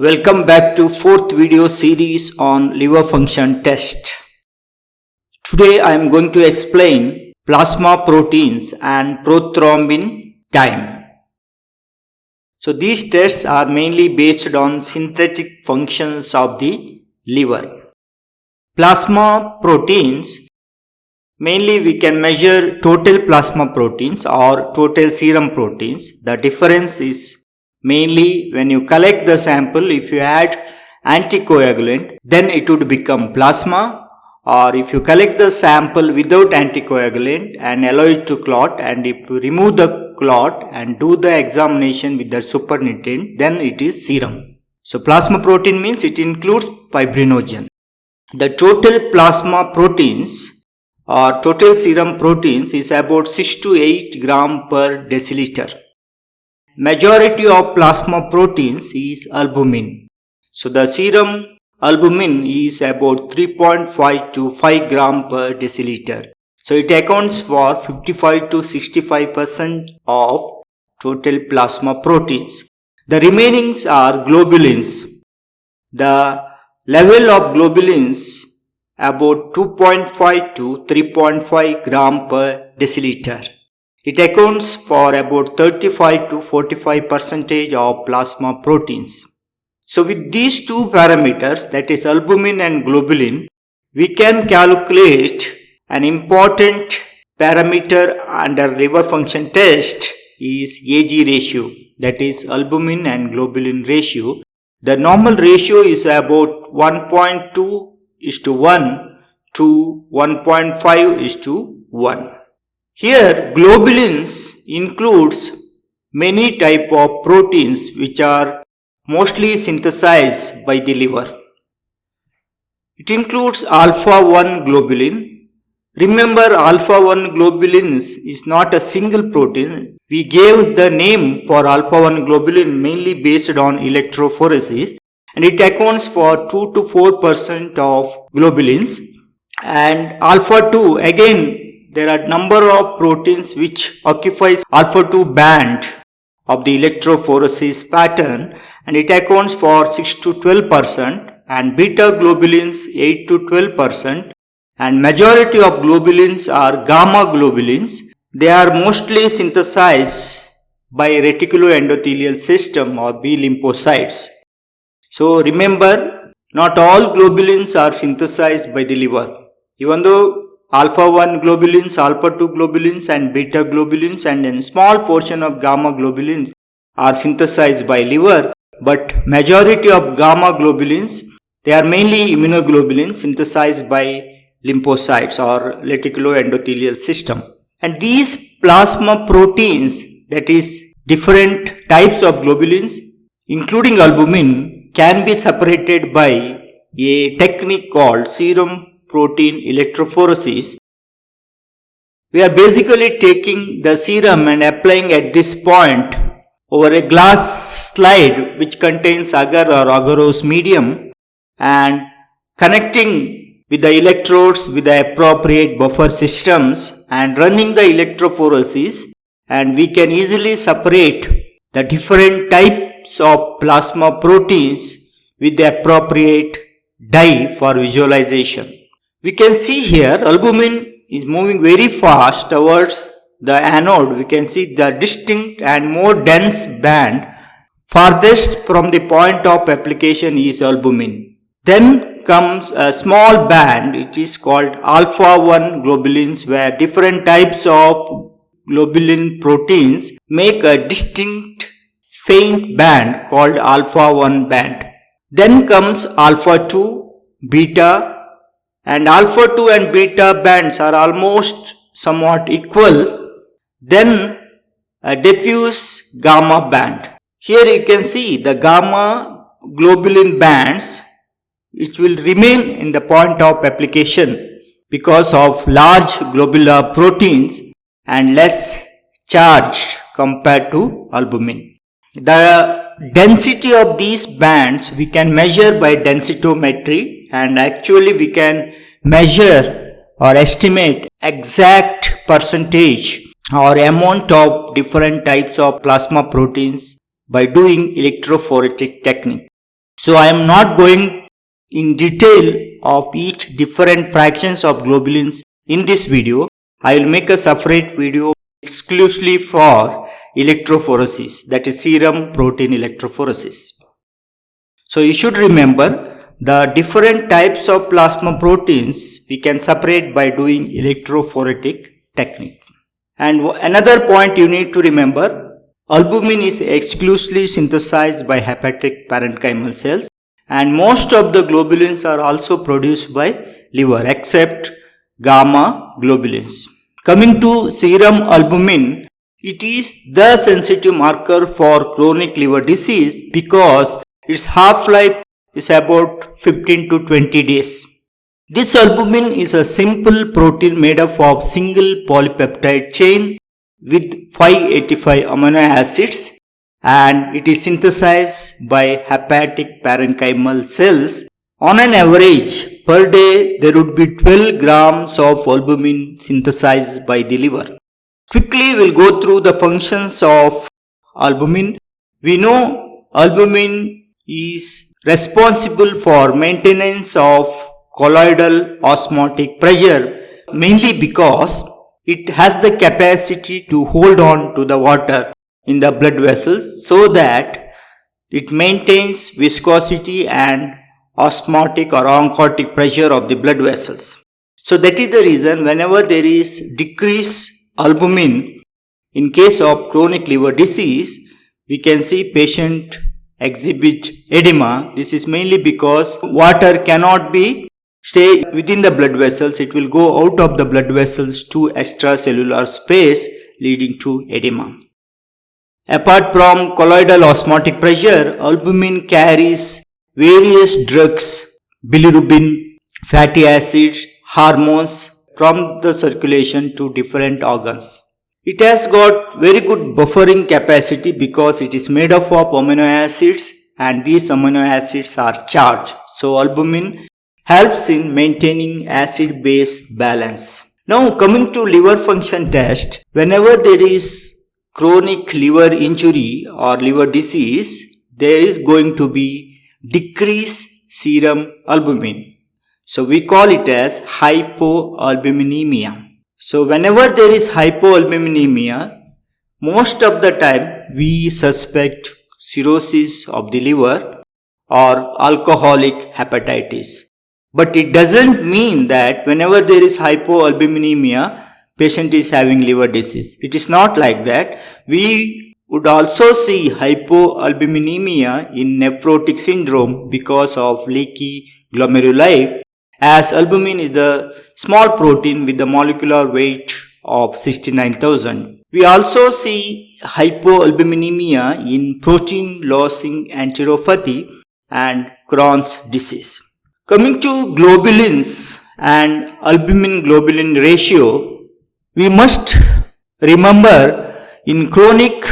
Welcome back to fourth video series on liver function test. Today I am going to explain plasma proteins and prothrombin time. So these tests are mainly based on synthetic functions of the liver. Plasma proteins, mainly we can measure total plasma proteins or total serum proteins. The difference is mainly when you collect the sample, if you add anticoagulant, then it would become plasma, or if you collect the sample without anticoagulant and allow it to clot, and if you remove the clot and do the examination with the supernatant, then it is serum. So plasma protein means it includes fibrinogen. The total plasma proteins or total serum proteins is about 6 to 8 gram per deciliter. Majority of plasma proteins is albumin. So the serum albumin is about 3.5 to 5 gram per deciliter. So it accounts for 55 to 65% of total plasma proteins. The remainings are globulins. The level of globulins about 2.5 to 3.5 gram per deciliter. It accounts for about 35 to 45% of plasma proteins. So with these two parameters, that is albumin and globulin, we can calculate an important parameter under liver function test is AG ratio, that is albumin and globulin ratio. The normal ratio is about 1.2:1 to 1.5:1. Here globulins includes many type of proteins which are mostly synthesized by the liver. It includes alpha-1 globulin. Remember, alpha-1 globulins is not a single protein. We gave the name for alpha-1 globulin mainly based on electrophoresis, and it accounts for 2 to 4% of globulins. And alpha-2, again, there are number of proteins which occupies alpha-2 band of the electrophoresis pattern, and it accounts for 6 to 12%, and beta globulins 8 to 12%, and majority of globulins are gamma globulins. They are mostly synthesized by reticuloendothelial system or B lymphocytes. So remember, not all globulins are synthesized by the liver. Even though alpha-1 globulins, alpha-2 globulins and beta globulins and a small portion of gamma globulins are synthesized by liver, but majority of gamma globulins, they are mainly immunoglobulins synthesized by lymphocytes or reticuloendothelial system. And these plasma proteins, that is different types of globulins including albumin, can be separated by a technique called serum protein electrophoresis. We are basically taking the serum and applying at this point over a glass slide which contains agar or agarose medium and connecting with the electrodes with the appropriate buffer systems and running the electrophoresis, and we can easily separate the different types of plasma proteins with the appropriate dye for visualization. We can see here albumin is moving very fast towards the anode. We can see the distinct and more dense band. Farthest from the point of application is albumin. Then comes a small band, it is called alpha-1 globulins, where different types of globulin proteins make a distinct faint band called alpha-1 band. Then comes alpha-2, beta, and alpha-2 and beta bands are almost somewhat equal. Then a diffuse gamma band. Here you can see the gamma globulin bands which will remain in the point of application because of large globular proteins and less charged compared to albumin. The density of these bands we can measure by densitometry, and actually we can measure or estimate exact percentage or amount of different types of plasma proteins by doing electrophoretic technique. So I am not going in detail of each different fractions of globulins in this video. I will make a separate video exclusively for electrophoresis, that is serum protein electrophoresis. So you should remember the different types of plasma proteins we can separate by doing electrophoretic technique. And another point you need to remember, albumin is exclusively synthesized by hepatic parenchymal cells, and most of the globulins are also produced by liver except gamma globulins. Coming to serum albumin, it is the sensitive marker for chronic liver disease because its half-life is about 15 to 20 days. This albumin is a simple protein made up of single polypeptide chain with 585 amino acids, and it is synthesized by hepatic parenchymal cells. On an average, per day there would be 12 grams of albumin synthesized by the liver. Quickly we'll go through the functions of albumin. We know albumin is responsible for maintenance of colloidal osmotic pressure, mainly because it has the capacity to hold on to the water in the blood vessels so that it maintains viscosity and osmotic or oncotic pressure of the blood vessels. So that is the reason whenever there is decreased albumin in case of chronic liver disease, we can see patient exhibit edema. This is mainly because water cannot stay within the blood vessels. It will go out of the blood vessels to extracellular space, leading to edema. Apart from colloidal osmotic pressure, albumin carries various drugs, bilirubin, fatty acids, hormones from the circulation to different organs. It has got very good buffering capacity because it is made up of amino acids, and these amino acids are charged. So albumin helps in maintaining acid-base balance. Now coming to liver function test, whenever there is chronic liver injury or liver disease, there is going to be decreased serum albumin. So we call it as hypoalbuminemia. So whenever there is hypoalbuminemia, most of the time we suspect cirrhosis of the liver or alcoholic hepatitis. But it doesn't mean that whenever there is hypoalbuminemia, patient is having liver disease. It is not like that. We would also see hypoalbuminemia in nephrotic syndrome because of leaky glomeruli, as albumin is the small protein with the molecular weight of 69,000. We also see hypoalbuminemia in protein losing enteropathy and Crohn's disease. Coming to globulins and albumin globulin ratio, we must remember in chronic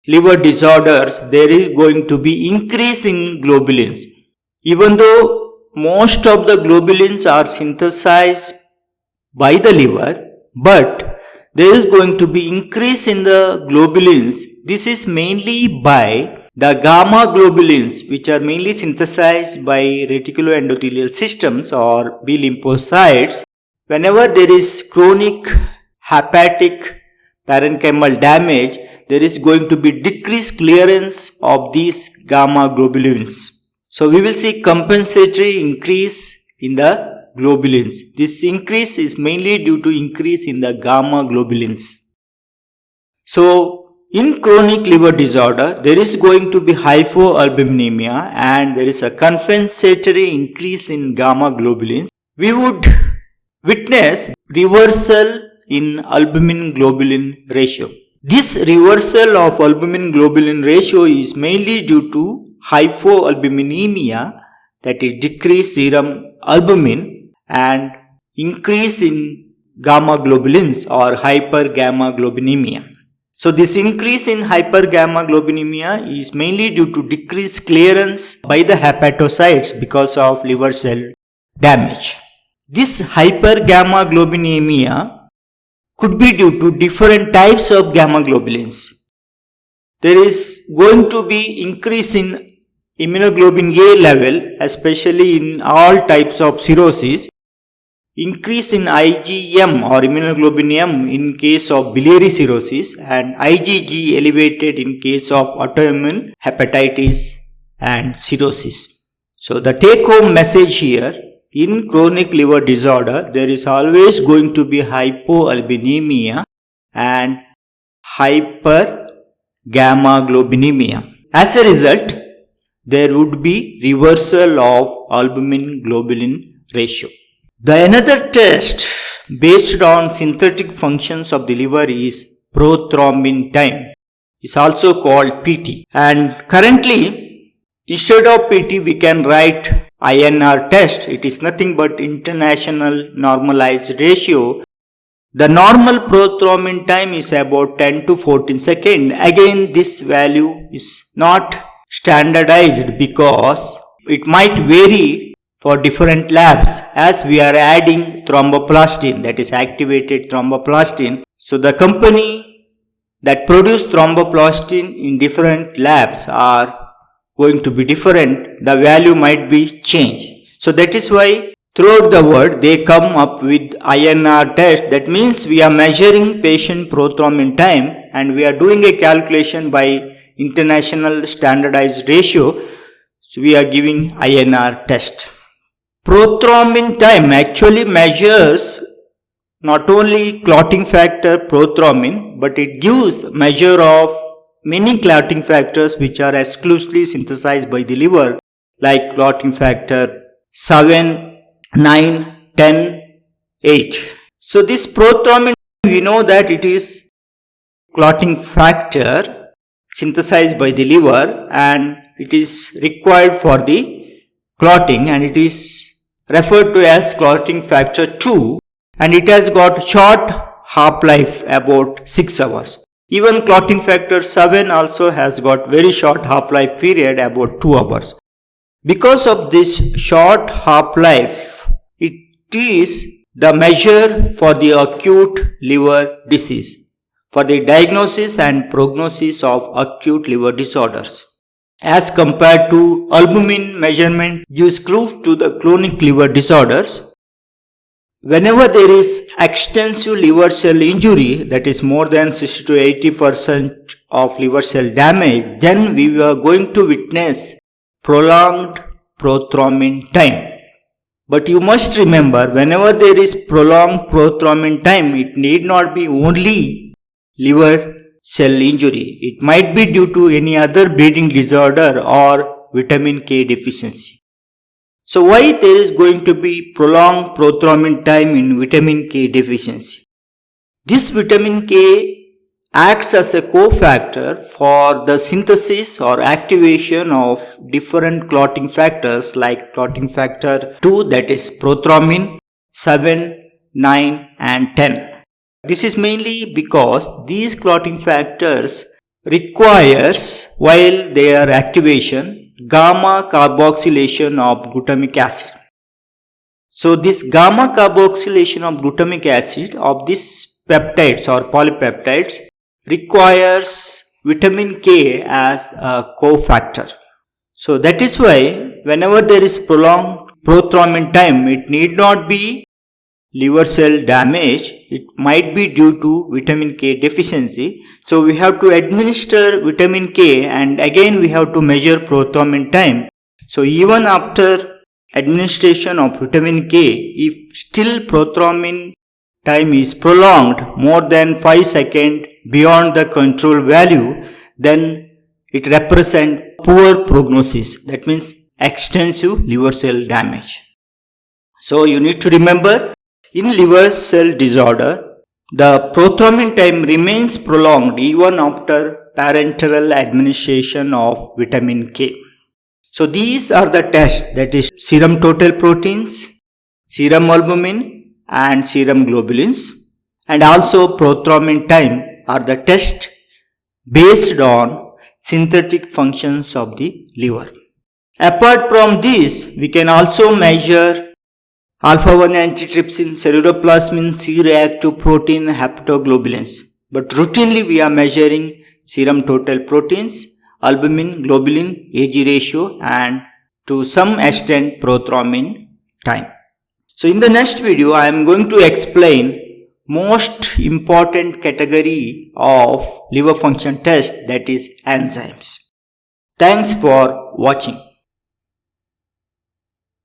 liver disorders there is going to be increase in globulins. Even though most of the globulins are synthesized by the liver, but there is going to be increase in the globulins. This is mainly by the gamma globulins, which are mainly synthesized by reticuloendothelial systems or B lymphocytes. Whenever there is chronic hepatic parenchymal damage, there is going to be decreased clearance of these gamma globulins. So we will see compensatory increase in the globulins. This increase is mainly due to increase in the gamma globulins. So in chronic liver disorder, there is going to be hypoalbuminemia and there is a compensatory increase in gamma globulins. We would witness reversal in albumin globulin ratio. This reversal of albumin globulin ratio is mainly due to hypoalbuminemia, that is decreased serum albumin, and increase in gamma globulins or hypergammaglobulinemia. So this increase in hypergammaglobulinemia is mainly due to decreased clearance by the hepatocytes because of liver cell damage. This hypergammaglobulinemia could be due to different types of gamma globulins. There is going to be increase in immunoglobulin A level, especially in all types of cirrhosis, increase in IgM or immunoglobulin M in case of biliary cirrhosis, and IgG elevated in case of autoimmune hepatitis and cirrhosis. So the take home message here, in chronic liver disorder, there is always going to be hypoalbuminemia and hypergammaglobulinemia. As a result, there would be reversal of albumin globulin ratio. The another test based on synthetic functions of the liver is prothrombin time. It's also called PT. And currently, instead of PT, we can write INR test. It is nothing but international normalized ratio. The normal prothrombin time is about 10 to 14 seconds. Again, this value is not standardized because it might vary for different labs as we are adding thromboplastin, that is activated thromboplastin. So the company that produce thromboplastin in different labs are going to be different. The value might be changed. So that is why throughout the world they come up with INR test. That means we are measuring patient prothrombin time and we are doing a calculation by international standardized ratio. So we are giving INR test. Prothrombin time actually measures not only clotting factor prothrombin, but it gives measure of many clotting factors which are exclusively synthesized by the liver, like clotting factor 7, 9, 10, 8. So this prothrombin, we know that it is clotting factor synthesized by the liver and it is required for the clotting, and it is referred to as clotting factor 2, and it has got short half-life about 6 hours. Even clotting factor 7 also has got very short half-life period about 2 hours. Because of this short half-life, it is the measure for the acute liver disease, for the diagnosis and prognosis of acute liver disorders. As compared to albumin measurement gives clue to the chronic liver disorders. Whenever there is extensive liver cell injury, that is more than 60 to 80% of liver cell damage, then we are going to witness prolonged prothrombin time. But you must remember, whenever there is prolonged prothrombin time, it need not be only liver cell injury. It might be due to any other bleeding disorder or vitamin K deficiency. So why there is going to be prolonged prothrombin time in vitamin K deficiency? This vitamin K acts as a cofactor for the synthesis or activation of different clotting factors like clotting factor 2, that is prothrombin, 7, 9 and 10. This is mainly because these clotting factors requires, while their activation, gamma carboxylation of glutamic acid. So this gamma carboxylation of glutamic acid of these peptides or polypeptides requires vitamin K as a cofactor. So that is why whenever there is prolonged prothrombin time, it need not be liver cell damage, it might be due to vitamin K deficiency. So we have to administer vitamin K and again we have to measure prothrombin time. So even after administration of vitamin K, if still prothrombin time is prolonged more than 5 seconds beyond the control value, then it represents poor prognosis. That means extensive liver cell damage. So you need to remember, in liver cell disorder, the prothrombin time remains prolonged even after parenteral administration of vitamin K. So these are the tests, that is serum total proteins, serum albumin and serum globulins, and also prothrombin time are the tests based on synthetic functions of the liver. Apart from this, we can also measure alpha-1 antitrypsin, ceruloplasmin, C-reactive protein, hepatoglobulins. But routinely we are measuring serum total proteins, albumin, globulin, Ag ratio, and to some extent prothrombin time. So in the next video, I am going to explain most important category of liver function test, that is enzymes. Thanks for watching.